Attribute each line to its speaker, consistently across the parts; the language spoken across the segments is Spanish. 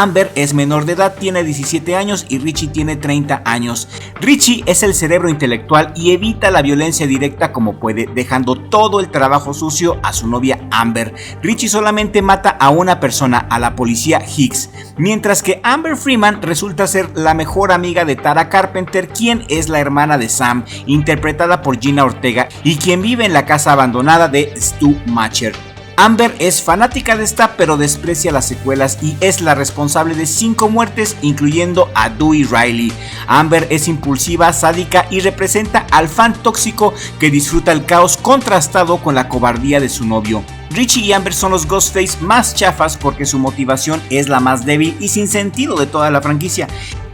Speaker 1: Amber es menor de edad, tiene 17 años y Richie tiene 30 años. Richie es el cerebro intelectual y evita la violencia directa como puede, dejando todo el trabajo sucio a su novia Amber. Richie solamente mata a una persona, a la policía Hicks, mientras que Amber Freeman resulta ser la mejor amiga de Tara Carpenter, quien es la hermana de Sam, interpretada por Gina Ortega, y quien vive en la casa abandonada de Stu Macher. Amber es fanática de esta, pero desprecia las secuelas y es la responsable de 5 muertes, incluyendo a Dewey Riley. Amber es impulsiva, sádica y representa al fan tóxico que disfruta el caos contrastado con la cobardía de su novio. Richie y Amber son los Ghostface más chafas porque su motivación es la más débil y sin sentido de toda la franquicia.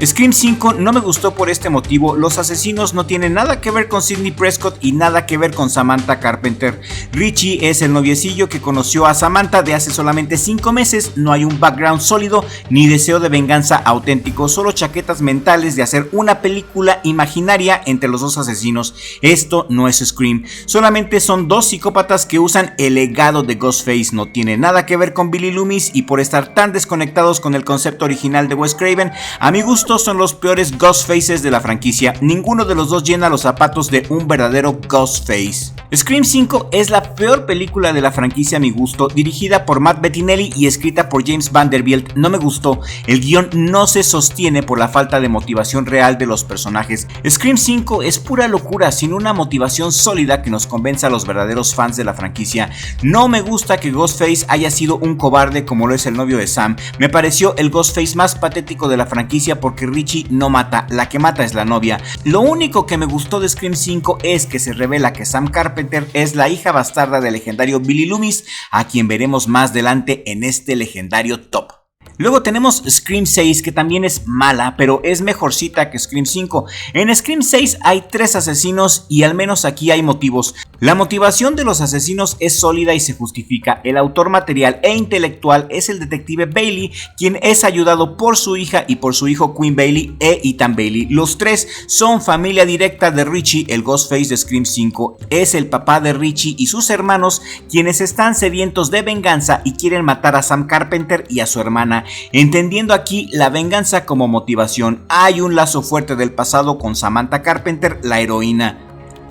Speaker 1: Scream 5 no me gustó por este motivo. Los asesinos no tienen nada que ver con Sidney Prescott y nada que ver con Samantha Carpenter. Richie es el noviecillo que conoció a Samantha de hace solamente 5 meses. No hay un background sólido ni deseo de venganza auténtico, solo chaquetas mentales de hacer una película imaginaria entre los dos asesinos. Esto no es Scream, solamente son dos psicópatas que usan el legado de Ghostface. No tiene nada que ver con Billy Loomis, y por estar tan desconectados con el concepto original de Wes Craven, a mi gusto son los peores Ghostfaces de la franquicia. Ninguno de los dos llena los zapatos de un verdadero Ghostface. Scream 5 es la peor película de la franquicia a mi gusto, dirigida por Matt Bettinelli y escrita por James Vanderbilt. No me gustó, el guión no se sostiene por la falta de motivación real de los personajes. Scream 5 es pura locura sin una motivación sólida que nos convenza a los verdaderos fans de la franquicia. No me gusta que Ghostface haya sido un cobarde como lo es el novio de Sam. Me pareció el Ghostface más patético de la franquicia porque Richie no mata, la que mata es la novia. Lo único que me gustó de Scream 5 es que se revela que Sam Carpenter es la hija bastarda del legendario Billy Loomis, a quien veremos más adelante en este legendario top. Luego tenemos Scream 6, que también es mala, pero es mejorcita que Scream 5. En Scream 6 hay 3 asesinos y al menos aquí hay motivos. La motivación de los asesinos es sólida y se justifica. El autor material e intelectual es el detective Bailey, quien es ayudado por su hija y por su hijo Quinn Bailey e Ethan Bailey. Los 3 son familia directa de Richie, el Ghostface de Scream 5. Es el papá de Richie y sus hermanos quienes están sedientos de venganza y quieren matar a Sam Carpenter y a su hermana, entendiendo aquí la venganza como motivación. Hay un lazo fuerte del pasado con Samantha Carpenter, la heroína.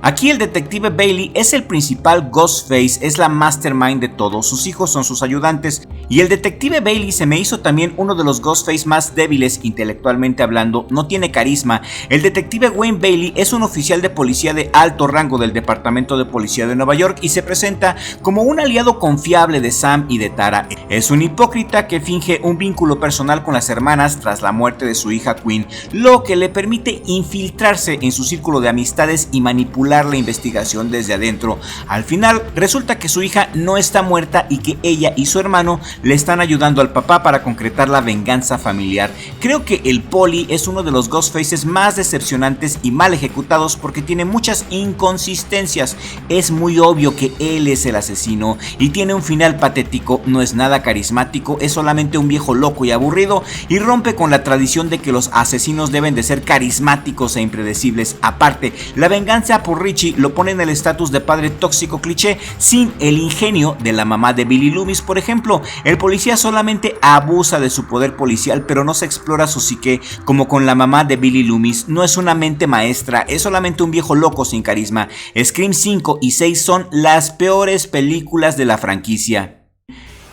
Speaker 1: Aquí el detective Bailey es el principal Ghostface, es la mastermind de todo, sus hijos son sus ayudantes, y el detective Bailey se me hizo también uno de los Ghostface más débiles intelectualmente hablando, no tiene carisma. El detective Wayne Bailey es un oficial de policía de alto rango del departamento de policía de Nueva York y se presenta como un aliado confiable de Sam y de Tara. Es un hipócrita que finge un vínculo personal con las hermanas tras la muerte de su hija Quinn, lo que le permite infiltrarse en su círculo de amistades y manipular la investigación desde adentro. Al final resulta que su hija no está muerta y que ella y su hermano le están ayudando al papá para concretar la venganza familiar. Creo que el poli es uno de los Ghostfaces más decepcionantes y mal ejecutados porque tiene muchas inconsistencias. Es muy obvio que él es el asesino y tiene un final patético, no es nada carismático, es solamente un viejo loco y aburrido y rompe con la tradición de que los asesinos deben de ser carismáticos e impredecibles. Aparte, la venganza por Richie lo pone en el estatus de padre tóxico cliché sin el ingenio de la mamá de Billy Loomis, por ejemplo. El policía solamente abusa de su poder policial, pero no se explora su psique como con la mamá de Billy Loomis. No es una mente maestra, es solamente un viejo loco sin carisma. Scream 5 y 6 son las peores películas de la franquicia.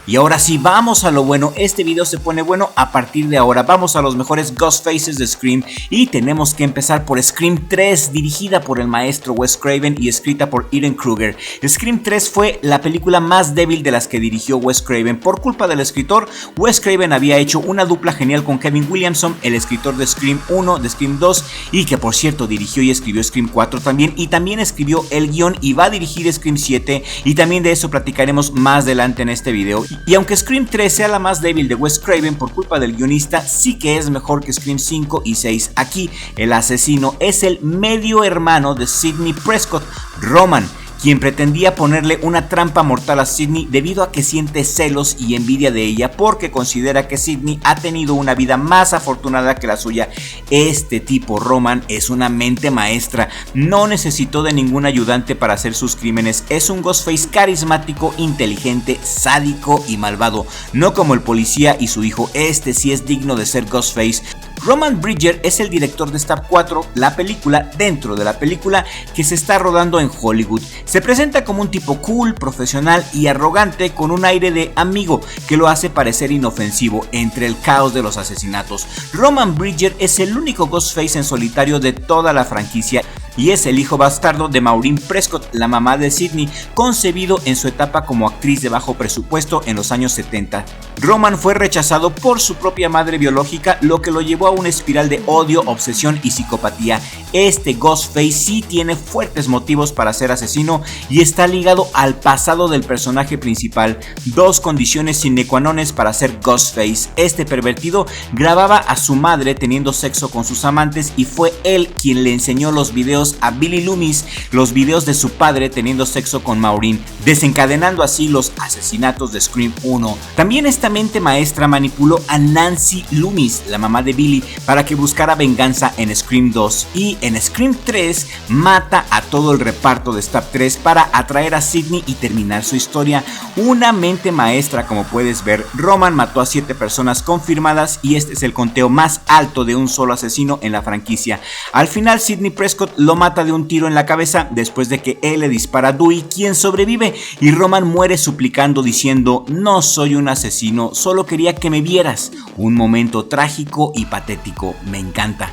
Speaker 1: Y ahora sí, vamos a lo bueno. Este video se pone bueno a partir de ahora. Vamos a los mejores Ghostfaces de Scream y tenemos que empezar por Scream 3, dirigida por el maestro Wes Craven y escrita por Ehren Kruger. Scream 3 fue la película más débil de las que dirigió Wes Craven. Por culpa del escritor, Wes Craven había hecho una dupla genial con Kevin Williamson, el escritor de Scream 1, de Scream 2 y que por cierto dirigió y escribió Scream 4 también, y también escribió el guión y va a dirigir Scream 7, y también de eso platicaremos más adelante en este video. Y aunque Scream 3 sea la más débil de Wes Craven por culpa del guionista, sí que es mejor que Scream 5 y 6. Aquí el asesino es el medio hermano de Sidney Prescott, Roman, quien pretendía ponerle una trampa mortal a Sidney debido a que siente celos y envidia de ella porque considera que Sidney ha tenido una vida más afortunada que la suya. Este tipo, Roman, es una mente maestra, no necesitó de ningún ayudante para hacer sus crímenes, es un Ghostface carismático, inteligente, sádico y malvado, no como el policía y su hijo. Este sí es digno de ser Ghostface. Roman Bridger es el director de Stab 4, la película dentro de la película que se está rodando en Hollywood. Se presenta como un tipo cool, profesional y arrogante con un aire de amigo que lo hace parecer inofensivo entre el caos de los asesinatos. Roman Bridger es el único Ghostface en solitario de toda la franquicia y es el hijo bastardo de Maureen Prescott, la mamá de Sidney, concebido en su etapa como actriz de bajo presupuesto en los años 70. Roman fue rechazado por su propia madre biológica, lo que lo llevó a una espiral de odio, obsesión y psicopatía. Este Ghostface sí tiene fuertes motivos para ser asesino y está ligado al pasado del personaje principal, dos condiciones sine qua non para ser Ghostface. Este pervertido grababa a su madre teniendo sexo con sus amantes y fue él quien le enseñó los videos a Billy Loomis, los videos de su padre teniendo sexo con Maureen, desencadenando así los asesinatos de Scream 1. También esta mente maestra manipuló a Nancy Loomis, la mamá de Billy, para que buscara venganza en Scream 2, y en Scream 3 mata a todo el reparto de Stab 3 para atraer a Sidney y terminar su historia. Una mente maestra, como puedes ver. Roman mató a 7 personas confirmadas y este es el conteo más alto de un solo asesino en la franquicia. Al final Sidney Prescott lo mata de un tiro en la cabeza después de que él le dispara a Dewey, quien sobrevive, y Roman muere suplicando diciendo: no soy un asesino, solo quería que me vieras. Un momento trágico y patético, me encanta.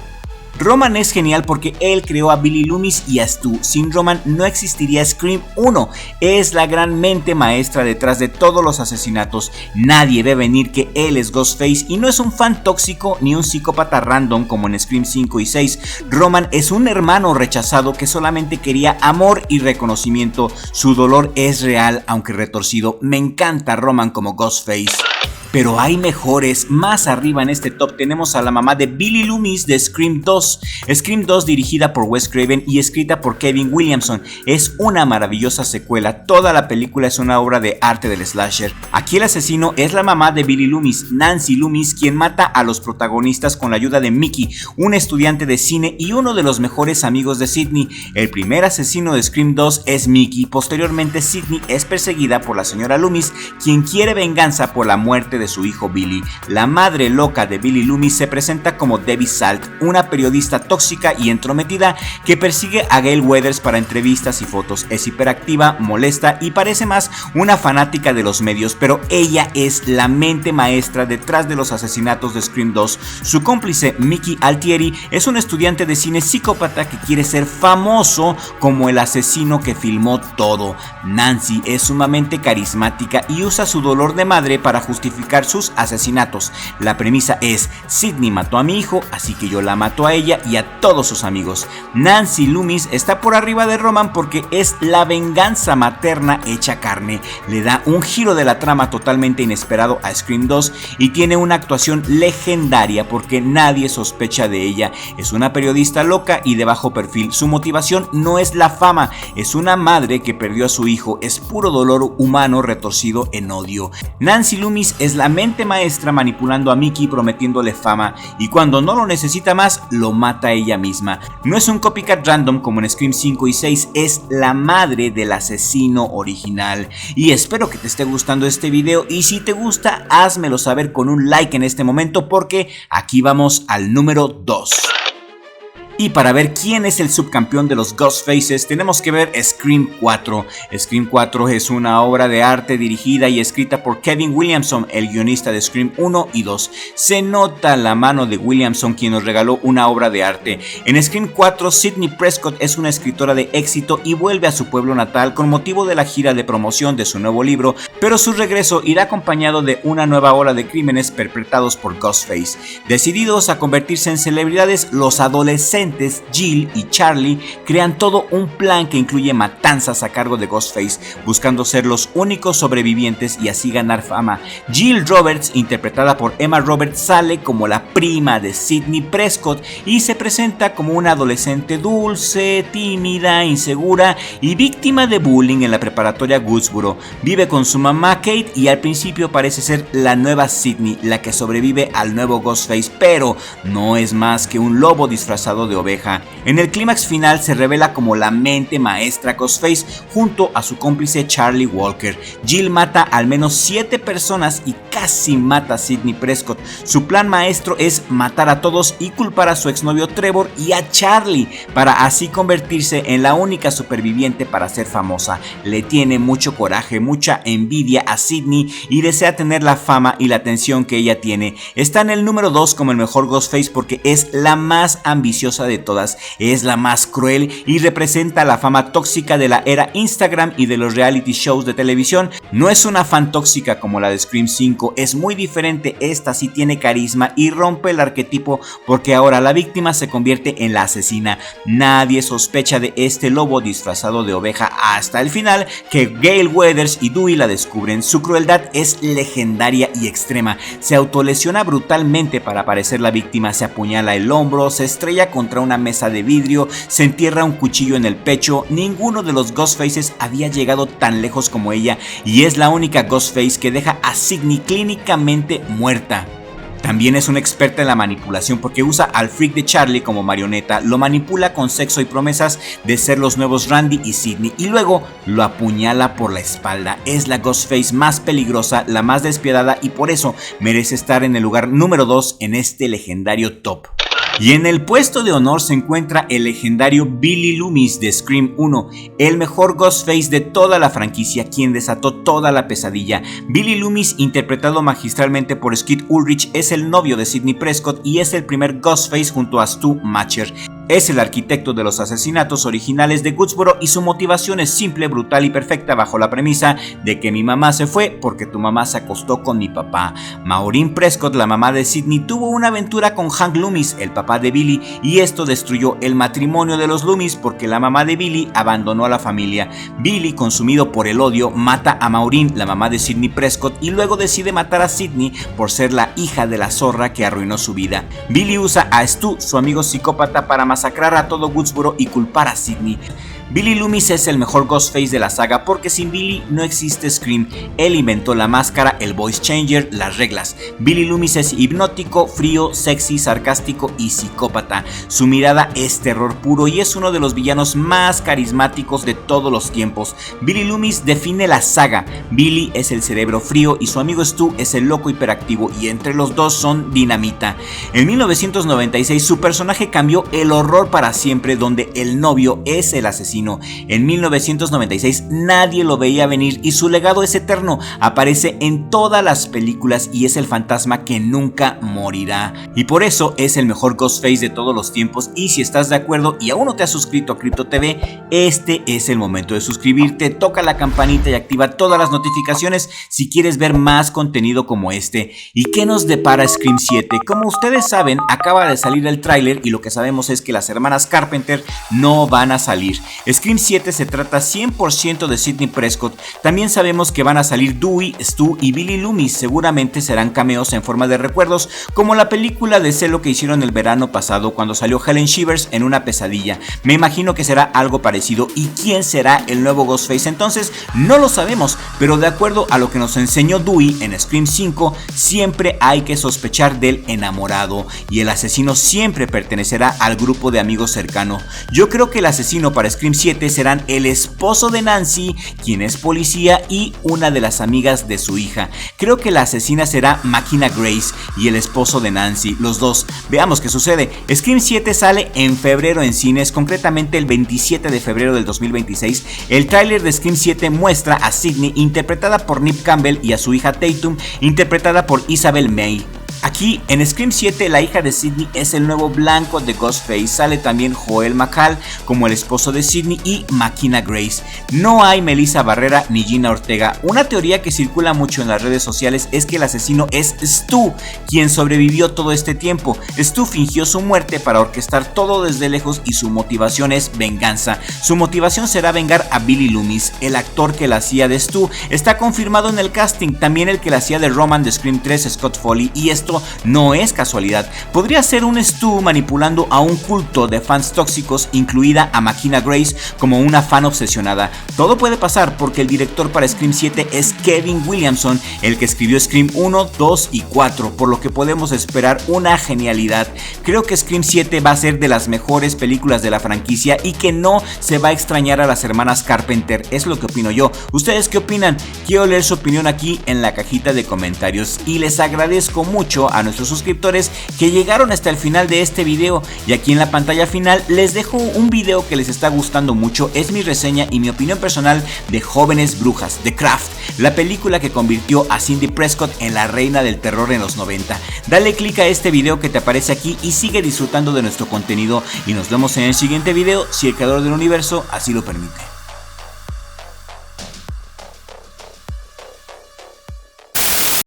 Speaker 1: Roman es genial porque él creó a Billy Loomis y a Stu. Sin Roman no existiría Scream 1. Es la gran mente maestra detrás de todos los asesinatos. Nadie ve venir que él es Ghostface y no es un fan tóxico ni un psicópata random como en Scream 5 y 6. Roman es un hermano rechazado que solamente quería amor y reconocimiento. Su dolor es real, aunque retorcido. Me encanta Roman como Ghostface. Pero hay mejores. Más arriba en este top tenemos a la mamá de Billy Loomis de Scream 2. Scream 2, dirigida por Wes Craven y escrita por Kevin Williamson, es una maravillosa secuela. Toda la película es una obra de arte del slasher. Aquí el asesino es la mamá de Billy Loomis, Nancy Loomis, quien mata a los protagonistas con la ayuda de Mickey, un estudiante de cine y uno de los mejores amigos de Sidney. El primer asesino de Scream 2 es Mickey. Posteriormente Sidney es perseguida por la señora Loomis, quien quiere venganza por la muerte de su hijo Billy. La madre loca de Billy Loomis se presenta como Debbie Salt, una periodista tóxica y entrometida que persigue a Gale Weathers para entrevistas y fotos. Es hiperactiva, molesta y parece más una fanática de los medios, pero ella es la mente maestra detrás de los asesinatos de Scream 2. Su cómplice, Mickey Altieri, es un estudiante de cine psicópata que quiere ser famoso como el asesino que filmó todo. Nancy es sumamente carismática y usa su dolor de madre para justificar sus asesinatos. La premisa es: Sidney mató a mi hijo, así que yo la mato a ella y a todos sus amigos. Nancy Loomis está por arriba de Roman porque es la venganza materna hecha carne. Le da un giro de la trama totalmente inesperado a Scream 2 y tiene una actuación legendaria porque nadie sospecha de ella. Es una periodista loca y de bajo perfil. Su motivación no es la fama, es una madre que perdió a su hijo. Es puro dolor humano retorcido en odio. Nancy Loomis es la mente maestra manipulando a Mickey, prometiéndole fama, y cuando no lo necesita más, lo mata ella misma. No es un copycat random como en Scream 5 y 6, es la madre del asesino original. Y espero que te esté gustando este video, y si te gusta, házmelo saber con un like en este momento, porque aquí vamos al número 2. Y para ver quién es el subcampeón de los Ghostfaces, tenemos que ver Scream 4. Scream 4 es una obra de arte dirigida y escrita por Kevin Williamson, el guionista de Scream 1 y 2. Se nota la mano de Williamson, quien nos regaló una obra de arte. En Scream 4, Sidney Prescott es una escritora de éxito y vuelve a su pueblo natal con motivo de la gira de promoción de su nuevo libro, pero su regreso irá acompañado de una nueva ola de crímenes perpetrados por Ghostface. Decididos a convertirse en celebridades, los adolescentes sobrevivientes, Jill y Charlie, crean todo un plan que incluye matanzas a cargo de Ghostface, buscando ser los únicos sobrevivientes y así ganar fama. Jill Roberts, interpretada por Emma Roberts, sale como la prima de Sidney Prescott y se presenta como una adolescente dulce, tímida, insegura y víctima de bullying en la preparatoria Woodsboro. Vive con su mamá Kate y al principio parece ser la nueva Sidney, la que sobrevive al nuevo Ghostface, pero no es más que un lobo disfrazado de oveja. En el clímax final se revela como la mente maestra Ghostface junto a su cómplice Charlie Walker. Jill mata al menos 7 personas y casi mata a Sidney Prescott. Su plan maestro es matar a todos y culpar a su exnovio Trevor y a Charlie para así convertirse en la única superviviente para ser famosa. Le tiene mucho coraje, mucha envidia a Sidney y desea tener la fama y la atención que ella tiene. Está en el número 2 como el mejor Ghostface porque es la más ambiciosa de todas, es la más cruel y representa la fama tóxica de la era Instagram y de los reality shows de televisión. No es una fan tóxica como la de Scream 5, es muy diferente. Esta sí tiene carisma y rompe el arquetipo porque ahora la víctima se convierte en la asesina. Nadie sospecha de este lobo disfrazado de oveja hasta el final, que Gale Weathers y Dewey la descubren. Su crueldad es legendaria y extrema. Se autolesiona brutalmente para parecer la víctima, se apuñala el hombro, se estrella contra una mesa de vidrio, se entierra un cuchillo en el pecho. Ninguno de los Ghostfaces había llegado tan lejos como ella y es la única Ghostface que deja a Sidney clínicamente muerta. También es una experta en la manipulación porque usa al freak de Charlie como marioneta, lo manipula con sexo y promesas de ser los nuevos Randy y Sidney y luego lo apuñala por la espalda. Es la Ghostface más peligrosa, la más despiadada y por eso merece estar en el lugar número 2 en este legendario top. Y en el puesto de honor se encuentra el legendario Billy Loomis de Scream 1, el mejor Ghostface de toda la franquicia, quien desató toda la pesadilla. Billy Loomis, interpretado magistralmente por Skeet Ulrich, es el novio de Sidney Prescott y es el primer Ghostface junto a Stu Macher. Es el arquitecto de los asesinatos originales de Woodsboro y su motivación es simple, brutal y perfecta bajo la premisa de que mi mamá se fue porque tu mamá se acostó con mi papá. Maureen Prescott, la mamá de Sidney, tuvo una aventura con Hank Loomis, el papá de Billy, y esto destruyó el matrimonio de los Loomis porque la mamá de Billy abandonó a la familia. Billy, consumido por el odio, mata a Maureen, la mamá de Sidney Prescott, y luego decide matar a Sidney por ser la hija de la zorra que arruinó su vida. Billy usa a Stu, su amigo psicópata, para masacrar a todo Woodsboro y culpar a Sidney. Billy Loomis es el mejor Ghostface de la saga porque sin Billy no existe Scream. Él inventó la máscara, el voice changer, las reglas. Billy Loomis es hipnótico, frío, sexy, sarcástico y psicópata. Su mirada es terror puro y es uno de los villanos más carismáticos de todos los tiempos. Billy Loomis define la saga. Billy es el cerebro frío y su amigo Stu es el loco hiperactivo y entre los dos son dinamita. En 1996 su personaje cambió el horror para siempre, donde el novio es el asesino. En 1996 nadie lo veía venir y su legado es eterno. Aparece en todas las películas y es el fantasma que nunca morirá. Y por eso es el mejor Ghostface de todos los tiempos. Y si estás de acuerdo y aún no te has suscrito a Crypto TV, este es el momento de suscribirte. Toca la campanita y activa todas las notificaciones si quieres ver más contenido como este. ¿Y qué nos depara Scream 7? Como ustedes saben, acaba de salir el tráiler y lo que sabemos es que las hermanas Carpenter no van a salir. Scream 7 se trata 100% de Sidney Prescott. También sabemos que van a salir Dewey, Stu y Billy Loomis. Seguramente serán cameos en forma de recuerdos, como la película de celo que hicieron el verano pasado cuando salió Helen Shivers en una pesadilla. Me imagino que será algo parecido. ¿Y quién será el nuevo Ghostface? Entonces no lo sabemos, pero de acuerdo a lo que nos enseñó Dewey en Scream 5, siempre hay que sospechar del enamorado y el asesino siempre pertenecerá al grupo de amigos cercano. Yo creo que el asesino para Scream 7 serán el esposo de Nancy, quien es policía, y una de las amigas de su hija. Creo que la asesina será Makina Grace y el esposo de Nancy, los dos. Veamos qué sucede. Scream 7 sale en febrero en cines, concretamente el 27 de febrero del 2026. El tráiler de Scream 7 muestra a Sidney interpretada por Neve Campbell y a su hija Tatum interpretada por Isabel May. Aquí en Scream 7 la hija de Sidney es el nuevo blanco de Ghostface. Sale también Joel McHale como el esposo de Sidney y Makina Grace. No hay Melissa Barrera ni Gina Ortega. Una teoría que circula mucho en las redes sociales es que el asesino es Stu, quien sobrevivió todo este tiempo. Stu fingió su muerte para orquestar todo desde lejos y su motivación es venganza. Su motivación será vengar a Billy Loomis, el actor que la hacía de Stu. Está confirmado en el casting, también el que la hacía de Roman de Scream 3, Scott Foley, y esto no es casualidad. Podría ser un Stu manipulando a un culto de fans tóxicos, incluida a Makina Grace como una fan obsesionada. Todo puede pasar porque el director para Scream 7 es Kevin Williamson, el que escribió Scream 1, 2 y 4, por lo que podemos esperar una genialidad. Creo que Scream 7 va a ser de las mejores películas de la franquicia y que no se va a extrañar a las hermanas Carpenter, es lo que opino yo. ¿Ustedes qué opinan? Quiero leer su opinión aquí en la cajita de comentarios y les agradezco mucho a nuestros suscriptores que llegaron hasta el final de este video, y aquí en la pantalla final les dejo un video que les está gustando mucho. Es mi reseña y mi opinión personal de Jóvenes Brujas, The Craft, la película que convirtió a Cindy Prescott en la reina del terror en los 90. Dale click a este video que te aparece aquí y sigue disfrutando de nuestro contenido, y nos vemos en el siguiente video si el creador del universo así lo permite.